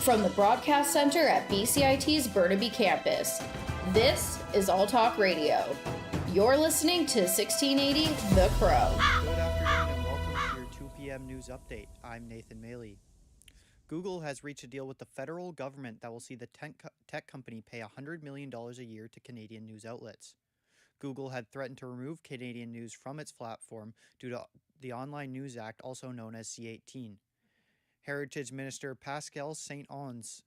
From the Broadcast Center at BCIT's Burnaby Campus, this is All Talk Radio. You're listening to 1680 The Crow. Good afternoon and welcome to your 2 p.m. news update. I'm Nathan Maley. Google has reached a deal with the federal government that will see the tech company pay $100 million a year to Canadian news outlets. Google had threatened to remove Canadian news from its platform due to the Online News Act, also known as C-18. Heritage Minister Pascal Saint-Onge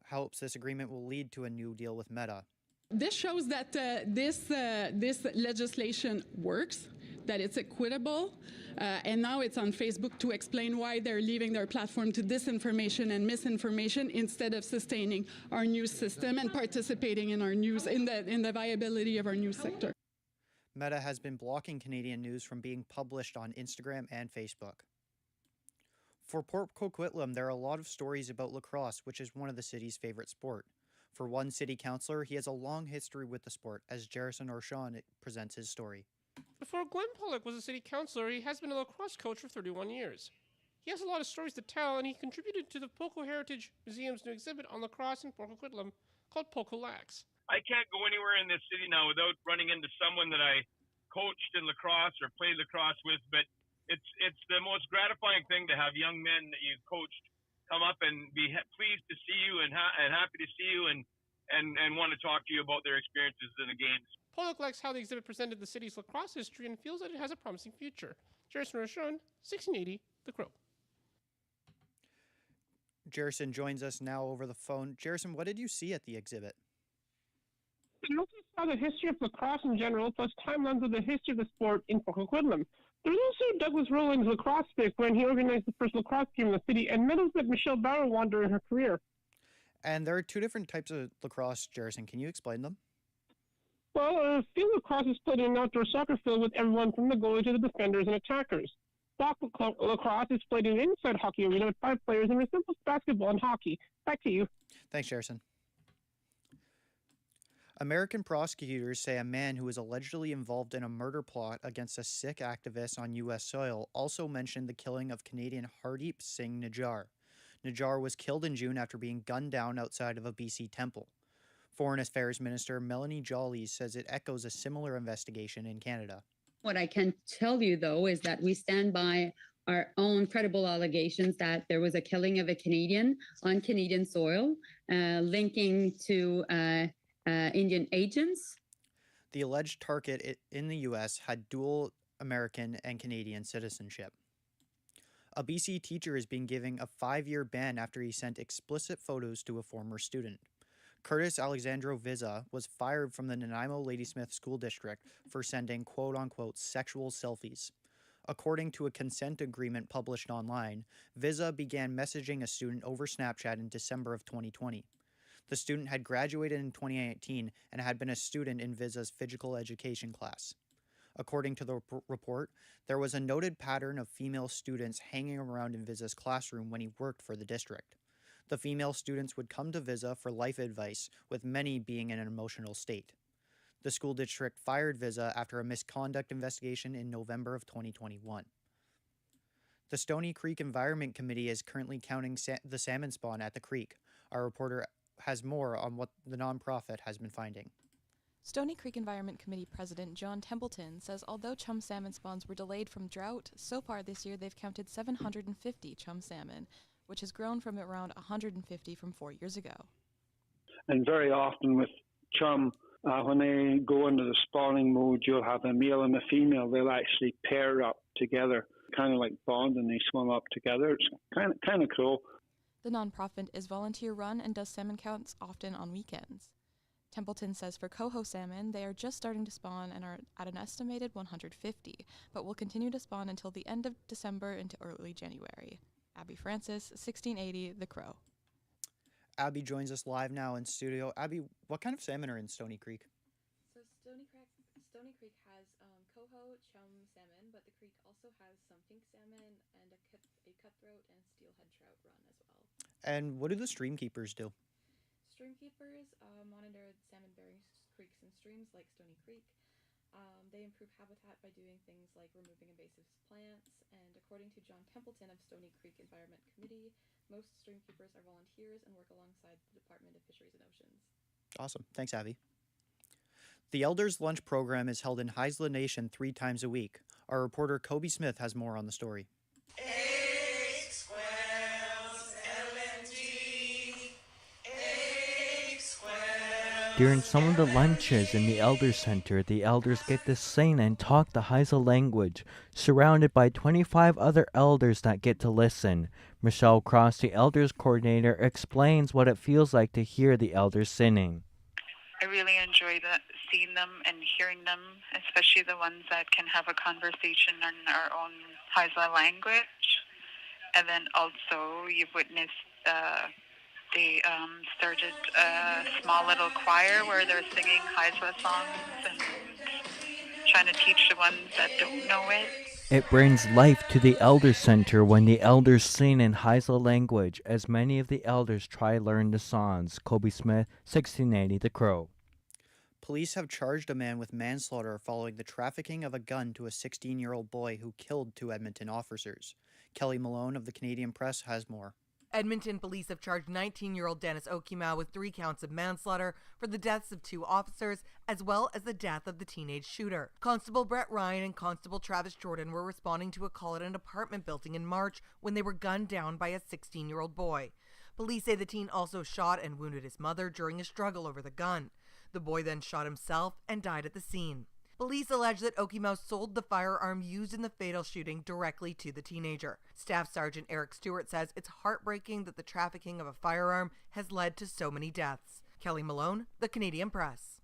hopes this agreement will lead to a new deal with Meta. This shows that this legislation works, that it's equitable, and now it's on Facebook to explain why they're leaving their platform to disinformation and misinformation instead of sustaining our news system and participating in our news, in the viability of our news sector. Meta has been blocking Canadian news from being published on Instagram and Facebook. For Port Coquitlam, there are a lot of stories about lacrosse, which is one of the city's favorite sport. For one city councillor, he has a long history with the sport, as Jerison Orshon presents his story. Before Glenn Pollock was a city councillor, he has been a lacrosse coach for 31 years. He has a lot of stories to tell, and he contributed to the Poco Heritage Museum's new exhibit on lacrosse in Port Coquitlam called Poco Lax. I can't go anywhere in this city now without running into someone that I coached in lacrosse or played lacrosse with, but it's the most gratifying thing to have young men that you've coached come up and be pleased to see you and happy to see you and want to talk to you about their experiences in the games. Pollock likes how the exhibit presented the city's lacrosse history and feels that it has a promising future. Jerison Rochon, 1680, The Crow. Jerison joins us now over the phone. Jerison, what did you see at the exhibit? I also saw the history of lacrosse in general, plus timelines of the history of the sport in Port Coquitlam. There was also Douglas Rowland's lacrosse stick when he organized the first lacrosse game in the city, and medals that Michelle Bauer won during her career. And there are two different types of lacrosse, Jerison. Can you explain them? Well, field lacrosse is played in an outdoor soccer field with everyone from the goalie to the defenders and attackers. Block lacrosse is played in an inside hockey arena with 5 players and resembles basketball and hockey. Back to you. Thanks, Jerison. American prosecutors say a man who was allegedly involved in a murder plot against a Sikh activist on U.S. soil also mentioned the killing of Canadian Hardeep Singh Nijjar. Nijjar was killed in June after being gunned down outside of a BC temple. Foreign Affairs Minister Melanie Joly says it echoes a similar investigation in Canada. What I can tell you, though, is that we stand by our own credible allegations that there was a killing of a Canadian on Canadian soil, linking to Indian agents. The alleged target in the U.S. had dual American and Canadian citizenship. A BC teacher is being given a 5-year ban after he sent explicit photos to a former student. Curtis Alexandro Vizza was fired from the Nanaimo Ladysmith School District for sending quote-unquote sexual selfies. According to a consent agreement published online, Vizza began messaging a student over Snapchat in December of 2020. The student had graduated in 2018 and had been a student in Vizza's physical education class. According to the report, there was a noted pattern of female students hanging around in Vizza's classroom when he worked for the district. The female students would come to Vizza for life advice, with many being in an emotional state. The school district fired Vizza after a misconduct investigation in November of 2021. The Stony Creek Environment Committee is currently counting the salmon spawn at the creek. Our reporter has more on what the nonprofit has been finding. Stony Creek Environment Committee President John Templeton says although chum salmon spawns were delayed from drought, so far this year they've counted 750 chum salmon, which has grown from around 150 from 4 years ago. And very often with chum, when they go into the spawning mode, you'll have a male and a female. They'll actually pair up together, kind of like bond, and they swim up together. It's kind of cool. The nonprofit is volunteer-run and does salmon counts often on weekends. Templeton says for coho salmon, they are just starting to spawn and are at an estimated 150, but will continue to spawn until the end of December into early January. Abby Francis, 1680, The Crow. Abby joins us live now in studio. Abby, what kind of salmon are in Stony Creek? So Stony Creek has coho, chum salmon, but the creek also has some pink salmon and a cutthroat and steelhead trout run as well. And what do the stream keepers do? Stream keepers monitor salmon-bearing creeks and streams like Stony Creek. They improve habitat by doing things like removing invasive plants, and according to John Templeton of Stony Creek Environment Committee, most streamkeepers are volunteers and work alongside the Department of Fisheries and Oceans. Awesome. Thanks, Avi. The Elders Lunch program is held in Haisla Nation 3 times a week. Our reporter Kobe Smith has more on the story. During some of the lunches in the Elders Center, the elders get to sing and talk the Haisla language, surrounded by 25 other elders that get to listen. Michelle Cross, the elders coordinator, explains what it feels like to hear the elders singing. I really enjoy seeing them and hearing them, especially the ones that can have a conversation in our own Haisla language. And then also you've witnessed they started a small little choir where they're singing Haisla songs and trying to teach the ones that don't know it. It brings life to the Elders Center when the elders sing in Haisla language, as many of the elders try to learn the songs. Kobe Smith, 1680 The Crow. Police have charged a man with manslaughter following the trafficking of a gun to a 16-year-old boy who killed 2 Edmonton officers. Kelly Malone of the Canadian Press has more. Edmonton police have charged 19-year-old Dennis Okima with 3 counts of manslaughter for the deaths of 2 officers, as well as the death of the teenage shooter. Constable Brett Ryan and Constable Travis Jordan were responding to a call at an apartment building in March when they were gunned down by a 16-year-old boy. Police say the teen also shot and wounded his mother during a struggle over the gun. The boy then shot himself and died at the scene. Police allege that Okima sold the firearm used in the fatal shooting directly to the teenager. Staff Sergeant Eric Stewart says it's heartbreaking that the trafficking of a firearm has led to so many deaths. Kelly Malone, The Canadian Press.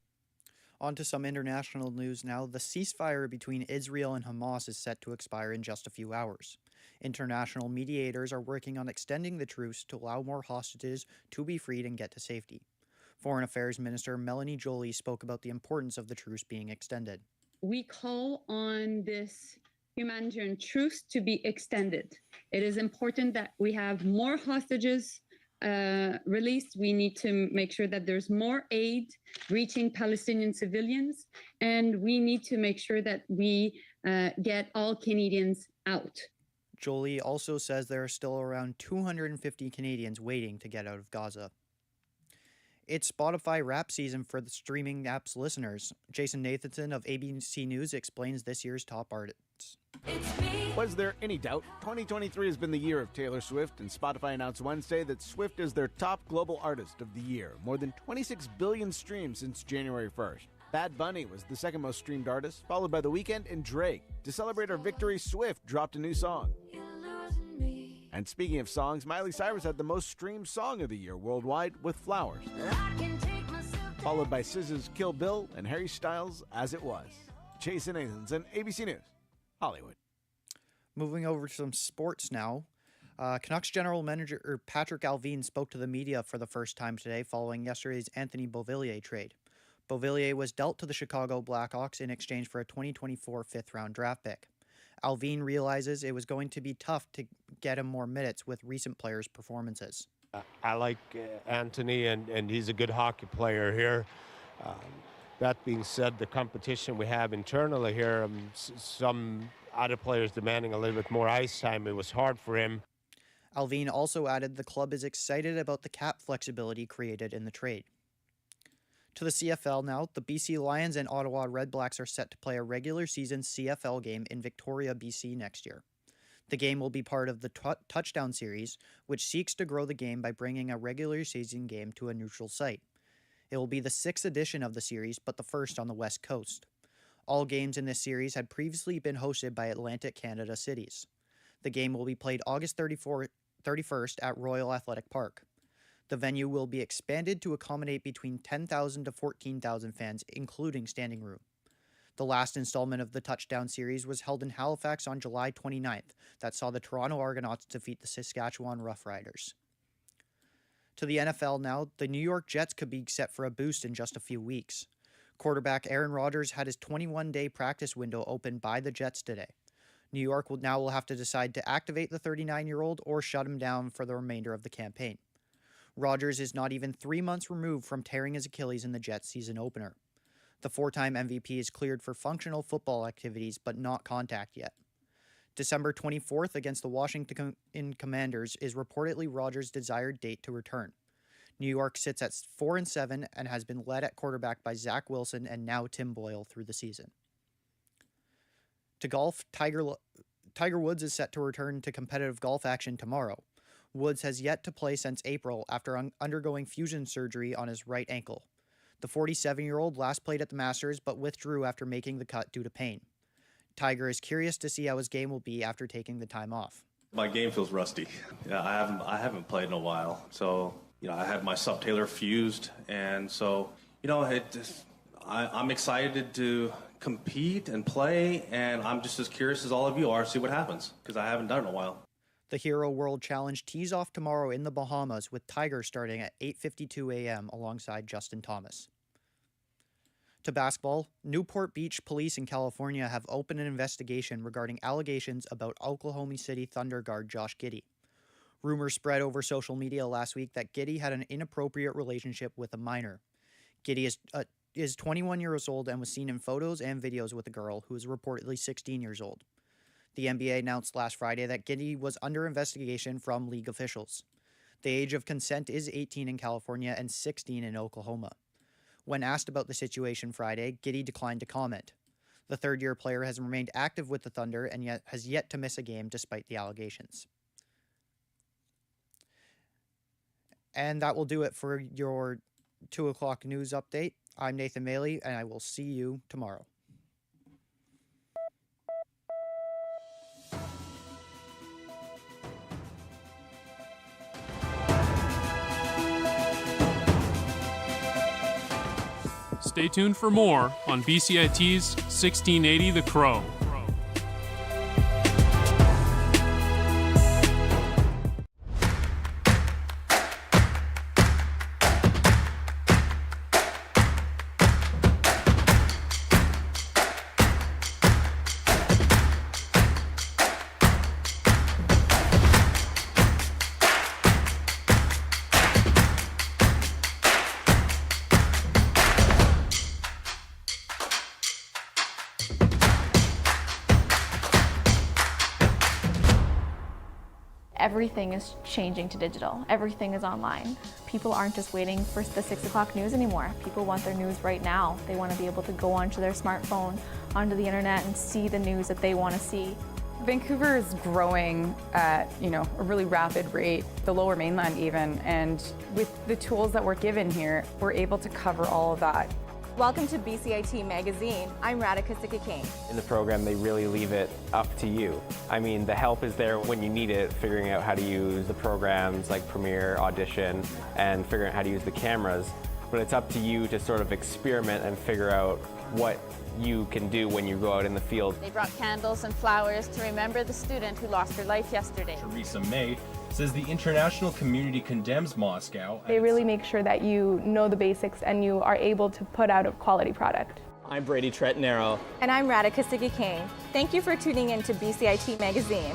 On to some international news now. The ceasefire between Israel and Hamas is set to expire in just a few hours. International mediators are working on extending the truce to allow more hostages to be freed and get to safety. Foreign Affairs Minister Melanie Joly spoke about the importance of the truce being extended. We call on this humanitarian truce to be extended. It is important that we have more hostages released. We need to make sure that there's more aid reaching Palestinian civilians, and we need to make sure that we get all Canadians out. Joly also says there are still around 250 Canadians waiting to get out of Gaza. It's Spotify rap season for the streaming app's listeners. Jason Nathanson of ABC News explains this year's top artists. Was there any doubt? 2023 has been the year of Taylor Swift, and Spotify announced Wednesday that Swift is their top global artist of the year. More than 26 billion streams since January 1st. Bad Bunny was the second most streamed artist, followed by The Weeknd and Drake. To celebrate her victory, Swift dropped a new song. And speaking of songs, Miley Cyrus had the most streamed song of the year worldwide with Flowers. Followed by SZA's Kill Bill and Harry Styles' As It Was. Jason Nathanson, ABC News, Hollywood. Moving over to some sports now. Canucks general manager Patrick Allvin spoke to the media for the first time today following yesterday's Anthony Beauvillier trade. Beauvillier was dealt to the Chicago Blackhawks in exchange for a 2024 fifth-round draft pick. Allvin realizes it was going to be tough to get him more minutes with recent players' performances. I like Anthony, and he's a good hockey player here. That being said, the competition we have internally here, some other players demanding a little bit more ice time. It was hard for him. Allvin also added the club is excited about the cap flexibility created in the trade. To the CFL now, the BC Lions and Ottawa Redblacks are set to play a regular season CFL game in Victoria, BC next year. The game will be part of the Touchdown Series, which seeks to grow the game by bringing a regular season game to a neutral site. It will be the 6th edition of the series, but the first on the West Coast. All games in this series had previously been hosted by Atlantic Canada cities. The game will be played August 31st at Royal Athletic Park. The venue will be expanded to accommodate between 10,000 to 14,000 fans, including standing room. The last installment of the Touchdown Series was held in Halifax on July 29th, that saw the Toronto Argonauts defeat the Saskatchewan Roughriders. To the NFL now, the New York Jets could be set for a boost in just a few weeks. Quarterback Aaron Rodgers had his 21-day practice window opened by the Jets today. New York will have to decide to activate the 39-year-old or shut him down for the remainder of the campaign. Rodgers is not even 3 months removed from tearing his Achilles in the Jets season opener. The 4-time MVP is cleared for functional football activities but not contact yet. December 24th against the Washington Commanders is reportedly Rodgers' desired date to return. New York sits at 4-7 and has been led at quarterback by Zach Wilson and now Tim Boyle through the season. To golf, Tiger Woods is set to return to competitive golf action tomorrow. Woods has yet to play since April after undergoing fusion surgery on his right ankle. The 47-year-old last played at the Masters but withdrew after making the cut due to pain. Tiger is curious to see how his game will be after taking the time off. My game feels rusty. Yeah, I haven't played in a while. So, I had my subtalar fused, and so, I'm excited to compete and play, and I'm just as curious as all of you are to see what happens, because I haven't done it in a while. The Hero World Challenge tees off tomorrow in the Bahamas with Tiger starting at 8:52 a.m. alongside Justin Thomas. To basketball, Newport Beach Police in California have opened an investigation regarding allegations about Oklahoma City Thunder guard Josh Giddey. Rumors spread over social media last week that Giddey had an inappropriate relationship with a minor. Giddey is 21 years old and was seen in photos and videos with a girl who is reportedly 16 years old. The NBA announced last Friday that Giddey was under investigation from league officials. The age of consent is 18 in California and 16 in Oklahoma. When asked about the situation Friday, Giddey declined to comment. The third-year player has remained active with the Thunder and has yet to miss a game despite the allegations. And that will do it for your 2 o'clock news update. I'm Nathan Maley, and I will see you tomorrow. Stay tuned for more on BCIT's 1680 The Crow. Everything is changing to digital. Everything is online. People aren't just waiting for the 6 o'clock news anymore. People want their news right now. They want to be able to go onto their smartphone, onto the internet, and see the news that they want to see. Vancouver is growing at, a really rapid rate, the Lower Mainland even, and with the tools that we're given here, we're able to cover all of that. Welcome to BCIT Magazine. I'm Radhika Sikki-King. In the program, they really leave it up to you. I mean, the help is there when you need it, figuring out how to use the programs like Premiere, Audition, and figuring out how to use the cameras. But it's up to you to sort of experiment and figure out what you can do when you go out in the field. They brought candles and flowers to remember the student who lost her life yesterday. Theresa May says the international community condemns Moscow. They really make sure that you know the basics and you are able to put out a quality product. I'm Brady Tretanero. And I'm Radhika Sikki-King. Thank you for tuning in to BCIT Magazine.